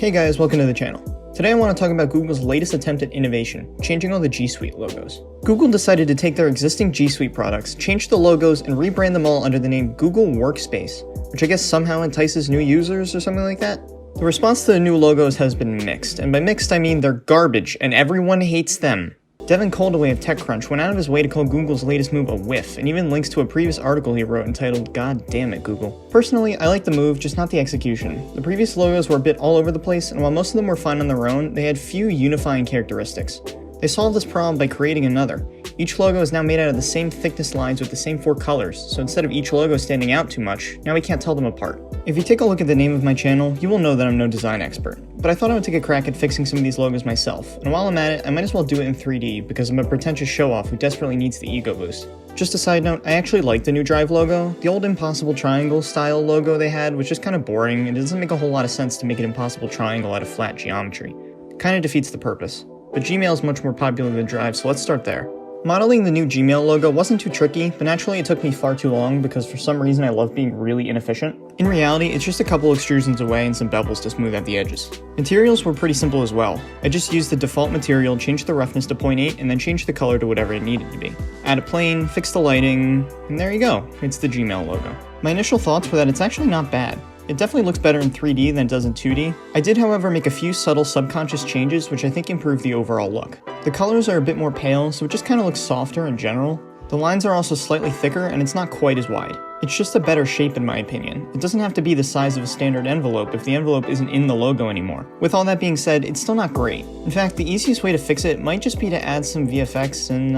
Hey guys, welcome to the channel. Today I want to talk about Google's latest attempt at innovation, changing all the G Suite logos. Google decided to take their existing G Suite products, change the logos, and rebrand them all under the name Google Workspace, which I guess somehow entices new users or something like that. The response to the new logos has been mixed, and by mixed I mean they're garbage and everyone hates them. Devin Coldaway of TechCrunch went out of his way to call Google's latest move a whiff, and even links to a previous article he wrote entitled "God damn it, Google." Personally, I like the move, just not the execution. The previous logos were a bit all over the place, and while most of them were fine on their own, they had few unifying characteristics. They solved this problem by creating another. Each logo is now made out of the same thickness lines with the same 4 colors, so instead of each logo standing out too much, now we can't tell them apart. If you take a look at the name of my channel, you will know that I'm no design expert, but I thought I would take a crack at fixing some of these logos myself, and while I'm at it, I might as well do it in 3D because I'm a pretentious show-off who desperately needs the ego boost. Just a side note, I actually like the new Drive logo. The old Impossible Triangle style logo they had was just kind of boring, and it doesn't make a whole lot of sense to make an impossible triangle out of flat geometry. It kind of defeats the purpose. But Gmail is much more popular than Drive, so let's start there. Modeling the new Gmail logo wasn't too tricky, but naturally it took me far too long because for some reason I love being really inefficient. In reality, it's just a couple extrusions away and some bevels to smooth out the edges. Materials were pretty simple as well. I just used the default material, changed the roughness to 0.8, and then changed the color to whatever it needed to be. Add a plane, fix the lighting, and there you go, it's the Gmail logo. My initial thoughts were that it's actually not bad. It definitely looks better in 3D than it does in 2D. I did, however, make a few subtle subconscious changes which I think improve the overall look. The colors are a bit more pale, so it just kind of looks softer in general. The lines are also slightly thicker and it's not quite as wide. It's just a better shape in my opinion. It doesn't have to be the size of a standard envelope if the envelope isn't in the logo anymore. With all that being said, it's still not great. In fact, the easiest way to fix it might just be to add some VFX and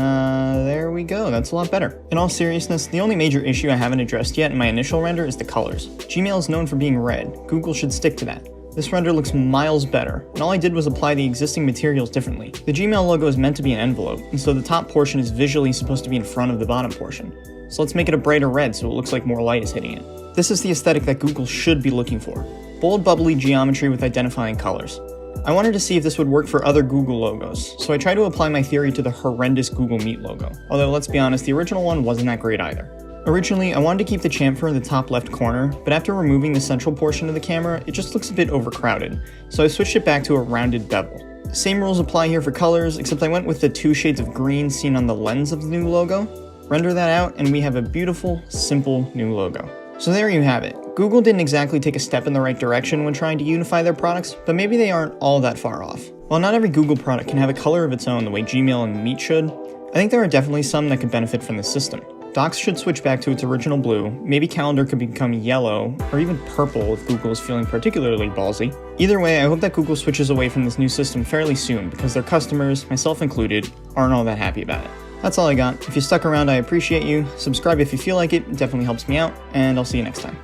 there we go, that's a lot better. In all seriousness, the only major issue I haven't addressed yet in my initial render is the colors. Gmail is known for being red. Google should stick to that. This render looks miles better, and all I did was apply the existing materials differently. The Gmail logo is meant to be an envelope, and so the top portion is visually supposed to be in front of the bottom portion. So let's make it a brighter red so it looks like more light is hitting it. This is the aesthetic that Google should be looking for. Bold, bubbly geometry with identifying colors. I wanted to see if this would work for other Google logos, so I tried to apply my theory to the horrendous Google Meet logo. Although let's be honest, the original one wasn't that great either. Originally, I wanted to keep the chamfer in the top left corner, but after removing the central portion of the camera, it just looks a bit overcrowded, so I switched it back to a rounded bevel. Same rules apply here for colors, except I went with the 2 shades of green seen on the lens of the new logo. Render that out, and we have a beautiful, simple new logo. So there you have it. Google didn't exactly take a step in the right direction when trying to unify their products, but maybe they aren't all that far off. While not every Google product can have a color of its own the way Gmail and Meet should, I think there are definitely some that could benefit from the system. Docs should switch back to its original blue, maybe Calendar could become yellow, or even purple if Google is feeling particularly ballsy. Either way, I hope that Google switches away from this new system fairly soon because their customers, myself included, aren't all that happy about it. That's all I got. If you stuck around, I appreciate you. Subscribe if you feel like it definitely helps me out, and I'll see you next time.